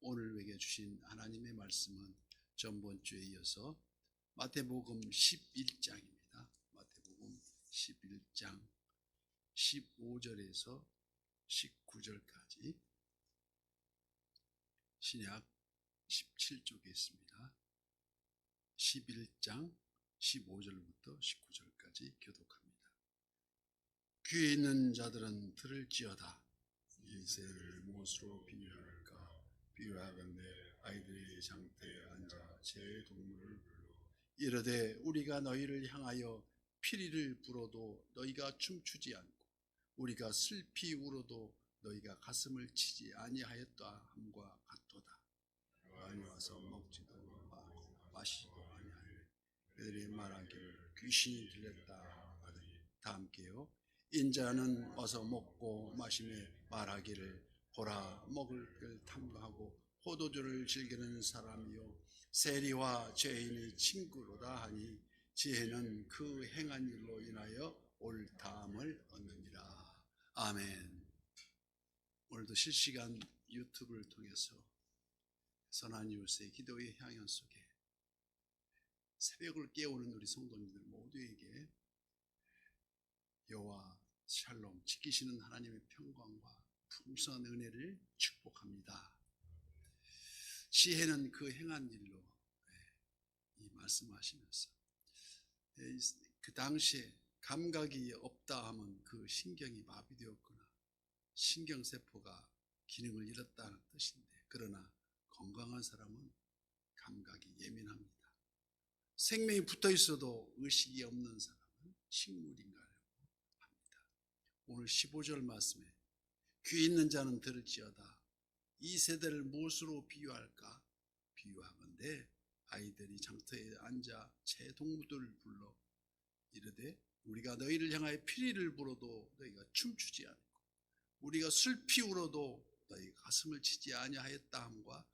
오늘 우리에게 주신 하나님의 말씀은 전번주에 이어서 마태복음 11장입니다. 마태복음 11장 15절에서 19절까지 신약 17쪽에 있습니다. 11장 15절부터 19절까지 교독합니다. 귀에 있는 자들은 들을지어다. 이새를 무엇으로 비유할까? 비유하건대 아이들이 장터에 앉아 제 동물을 불러 이르되 우리가 너희를 향하여 피리를 불어도 너희가 춤추지 않고 우리가 슬피 울어도 너희가 가슴을 치지 아니하였다 함과 같도다. 많이 와서 먹지도 마시지도 아니하여 그들이 말하기를 귀신이 들렸다 하더니 다 함께요. 인자는 와서 먹고 마시며 말하기를 보라 먹을 걸 탐구하고 포도주를 즐기는 사람이요 세리와 죄인의 친구로다 하니 지혜는 그 행한 일로 인하여 옳다함을 얻느니라. 아멘. 오늘도 실시간 유튜브를 통해서 선한 이웃의 기도의 향연 속에 새벽을 깨우는 우리 성도님들 모두에게 여호와 샬롬 지키시는 하나님의 평강과 풍성한 은혜를 축복합니다. 지혜는 그 행한 일로 이 말씀하시면서 그 당시에 감각이 없다 하면 그 신경이 마비되었거나 신경세포가 기능을 잃었다는 뜻인데, 그러나 건강한 사람은 감각이 예민합니다. 생명이 붙어 있어도 의식이 없는 사람은 식물인가요? 합니다. 오늘 15절 말씀에 귀 있는 자는 들을지어다. 이 세대를 무엇으로 비유할까? 비유하건대 아이들이 장터에 앉아 제 동무들을 불러 이르되 우리가 너희를 향하여 피리를 불어도 너희가 춤추지 않고 우리가 슬피 울어도 너희가 가슴을 치지 아니하였다 함과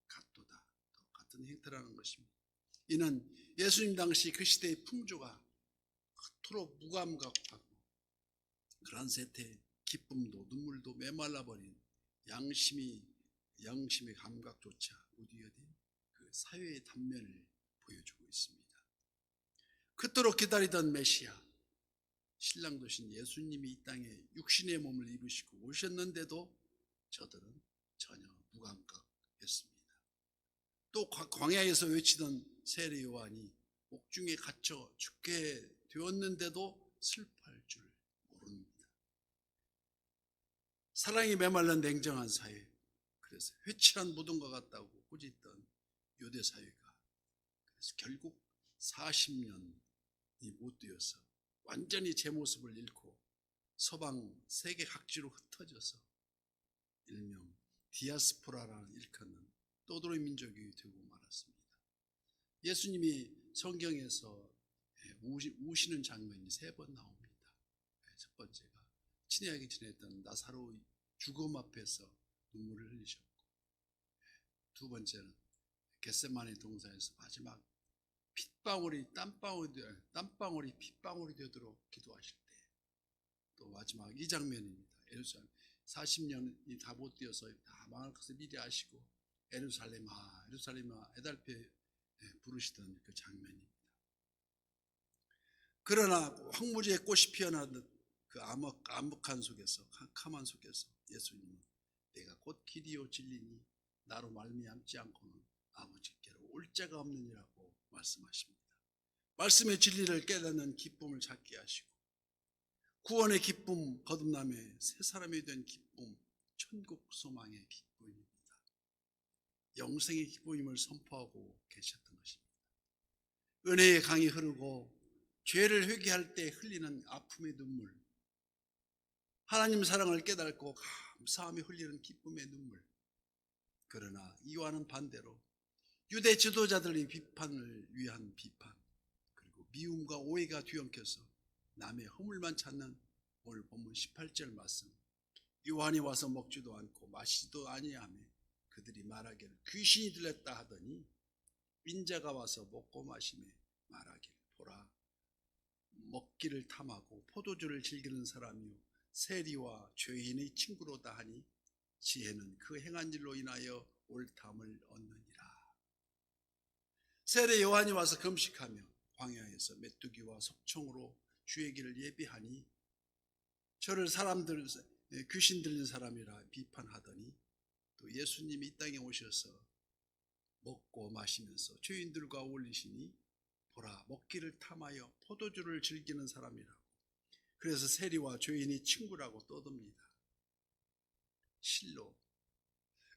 같도다. 같은 행태라는 것입니다. 이는 예수님 당시 그 시대의 풍조가 그토록 무감각하고 그런 세태에 기쁨도 눈물도 메말라버린 양심의 감각조차 무디어진 그 사회의 단면을 보여주고 있습니다. 그토록 기다리던 메시아 신랑 되신 예수님이 이 땅에 육신의 몸을 입으시고 오셨는데도 저들은 전혀 무감각했습니다. 또 광야에서 외치던 세례 요한이 옥중에 갇혀 죽게 되었는데도 슬퍼할 줄 모릅니다. 사랑이 메말른 냉정한 사회, 그래서 회칠한 무덤과 같다고 꾸짖던 유대 사회가 그래서 결국 40년이 못 되어서 완전히 제 모습을 잃고 서방 세계 각지로 흩어져서 일명 디아스포라라는 일컫는 떠돌이 민족이 되고 말았습니다. 예수님이 성경에서 우시는 장면이 3번 나옵니다. 첫 번째가 친애하게 지냈던 나사로 죽음 앞에서 눈물을 흘리셨고, 두 번째는 겟세마네 동산에서 마지막 땀방울이 핏방울이 되도록 기도하실 때, 또 마지막 이 장면입니다. 예루살렘 40년이 다 못 되어서 다 망할 것을 미리 아시고 예루살렘아 에달페 부르시던 그 장면입니다. 그러나 황무지에 꽃이 피어나듯 그 암흑한 속에서 캄캄한 속에서 예수님은 내가 곧 길이요 진리니 나로 말미암지 않고는 아버지께로 올 자가 없느니라고 말씀하십니다. 말씀의 진리를 깨닫는 기쁨을 찾게 하시고 구원의 기쁨, 거듭남의 새 사람이 된 기쁨, 천국 소망의 기쁨입니다. 영생의 기쁨임을 선포하고 계셨던 것입니다. 은혜의 강이 흐르고 죄를 회개할 때 흘리는 아픔의 눈물, 하나님 사랑을 깨닫고 감사하며 흘리는 기쁨의 눈물. 그러나 이와는 반대로 유대 지도자들의 비판을 위한 비판, 그리고 미움과 오해가 뒤엉켜서 남의 허물만 찾는 오늘 본문 18절 말씀, 요한이 와서 먹지도 않고 마시지도 아니하며 그들이 말하기를 귀신이 들렸다 하더니 인자가 와서 먹고 마시며 말하기를 보라 먹기를 탐하고 포도주를 즐기는 사람이요 세리와 죄인의 친구로다 하니 지혜는 그 행한 일로 인하여 옳담을 얻느니라. 세례 요한이 와서 금식하며 광야에서 메뚜기와 석청으로 주의 길을 예비하니 저를 사람들 귀신 들린 사람이라 비판하더니 또 예수님이 이 땅에 오셔서 먹고 마시면서 죄인들과 어울리시니 보라 먹기를 탐하여 포도주를 즐기는 사람이라고. 그래서 세리와 죄인이 친구라고 떠듭니다. 실로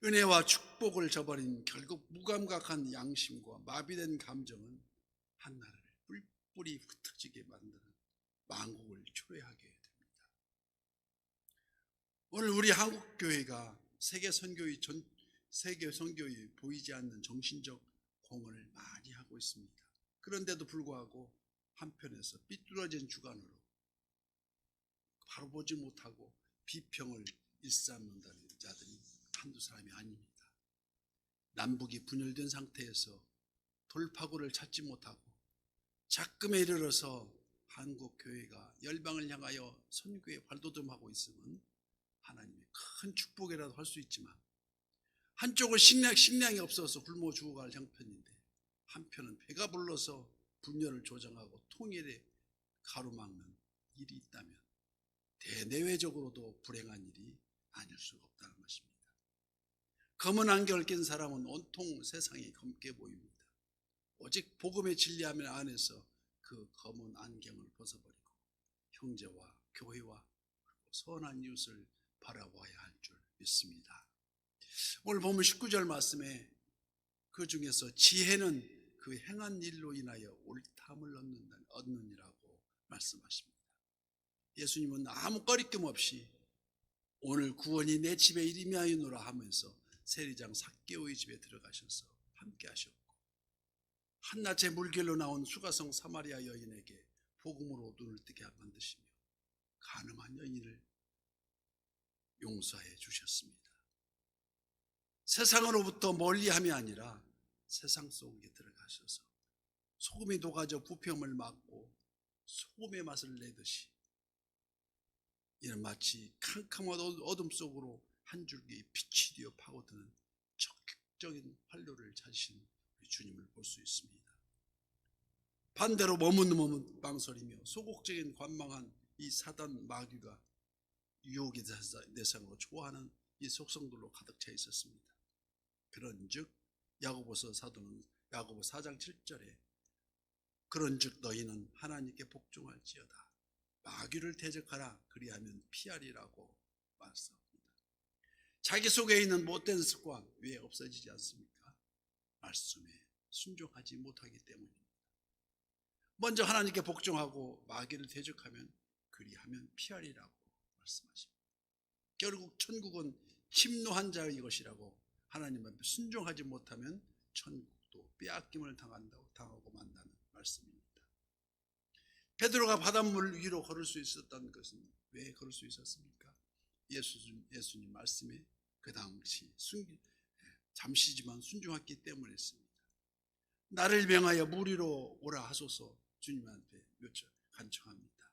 은혜와 축복을 저버린 결국 무감각한 양심과 마비된 감정은 한나라를 뿔뿔이 흩어지게 만드는 만국을 초래하게 됩니다. 오늘 우리 한국교회가 세계 선교의 보이지 않는 정신적 공헌을 많이 하고 있습니다. 그런데도 불구하고 한편에서 삐뚤어진 주관으로 바로 보지 못하고 비평을 일삼는다는 자들이 한두 사람이 아닙니다. 남북이 분열된 상태에서 돌파구를 찾지 못하고 작금에 이르러서 한국 교회가 열방을 향하여 선교에 발돋움하고 있으면 하나님의 큰 축복이라도 할 수 있지만 한쪽은 식량이 없어서 굶어 죽어갈 형편인데 한편은 배가 불러서 분열을 조장하고 통일에 가로막는 일이 있다면 대내외적으로도 불행한 일이 아닐 수가 없다는 것입니다. 검은 안경을 낀 사람은 온통 세상이 검게 보입니다. 오직 복음의 진리 안에서 그 검은 안경을 벗어버리고 형제와 교회와 선한 이웃을 바라봐야 할 줄 믿습니다. 오늘 보면 19절 말씀에 그 중에서 지혜는 그 행한 일로 인하여 옳담을 얻느니라고 말씀하십니다. 예수님은 아무 꺼리낌 없이 오늘 구원이 내 집에 이름하였노라 하면서 세리장 삭개오의 집에 들어가셔서 함께 하셨고 한낮에 물길로 나온 수가성 사마리아 여인에게 복음으로 눈을 뜨게 만드시며 간음한 여인을 용서해 주셨습니다. 세상으로부터 멀리함이 아니라 세상 속에 들어가셔서 소금이 녹아져 부평을 막고 소금의 맛을 내듯이 이는 마치 캄캄한 어둠 속으로 한 줄기 빛이 되어 파고드는 적극적인 활로를 찾으신 우리 주님을 볼 수 있습니다. 반대로 머뭇머뭇 망설이며 소극적인 관망한 이 사단 마귀가 유혹의 대상으로 좋아하는 이 속성들로 가득 차 있었습니다. 그런즉 야고보서 사도는 야고보 4장 7절에 그런즉 너희는 하나님께 복종할지어다 마귀를 대적하라 그리하면 피하리라고 말씀합니다. 자기 속에 있는 못된 습관 왜 없어지지 않습니까? 말씀에 순종하지 못하기 때문입니다. 먼저 하나님께 복종하고 마귀를 대적하면 그리하면 피하리라고 말씀하십니다. 결국 천국은 침노한 자의 것이라고 하나님 앞에 순종하지 못하면 천국도 빼앗김을 당하고 만다는 말씀입니다. 베드로가 바닷물 위로 걸을 수 있었던 것은 왜 걸을 수 있었습니까? 예수님 말씀에 그 당시 잠시지만 순종했기 때문이었습니다. 나를 명하여 물 위로 오라 하소서 주님한테 간청합니다.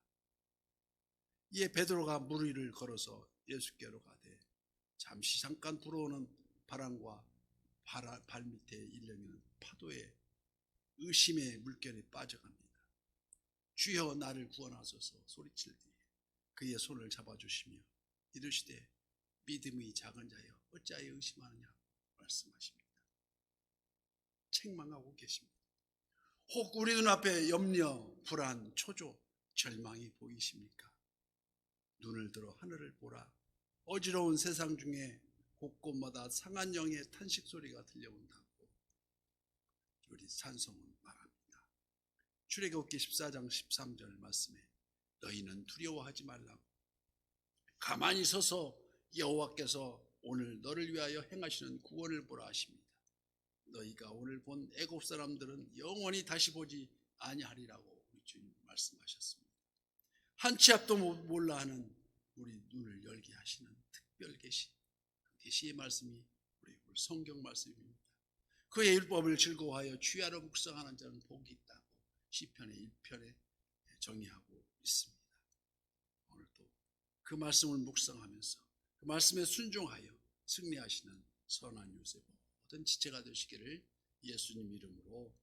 이에 베드로가 물 위를 걸어서 예수께로 가되 잠깐 불어오는 바람과 발밑에 일렁이는 파도에 의심의 물결에 빠져갑니다. 주여 나를 구원하소서 소리칠 때에 그의 손을 잡아주시며 이르시되 믿음이 작은 자여 어찌하여 의심하느냐 말씀하십니다. 책망하고 계십니다. 혹 우리 눈앞에 염려, 불안, 초조, 절망이 보이십니까? 눈을 들어 하늘을 보라. 어지러운 세상 중에 곳곳마다 상한 영의 탄식 소리가 들려온다고 우리 찬송은 말합니다. 출애굽기 14장 13절 말씀에 너희는 두려워하지 말라고 가만히 서서 여호와께서 오늘 너를 위하여 행하시는 구원을 보라 하십니다. 너희가 오늘 본 애굽 사람들은 영원히 다시 보지 아니하리라고 우리 주님 말씀하셨습니다. 한 치 앞도 몰라 하는 우리 눈을 열게 하시는 특별 계시의 말씀이 우리 성경 말씀입니다. 그의 율법을 즐거워하여 주야로 묵상하는 자는 복이 있다고 시편의 1편에 정의하고 있습니다. 오늘도 그 말씀을 묵상하면서 그 말씀에 순종하여 승리하시는 선한 요셉 어떤 지체가 되시기를 예수님 이름으로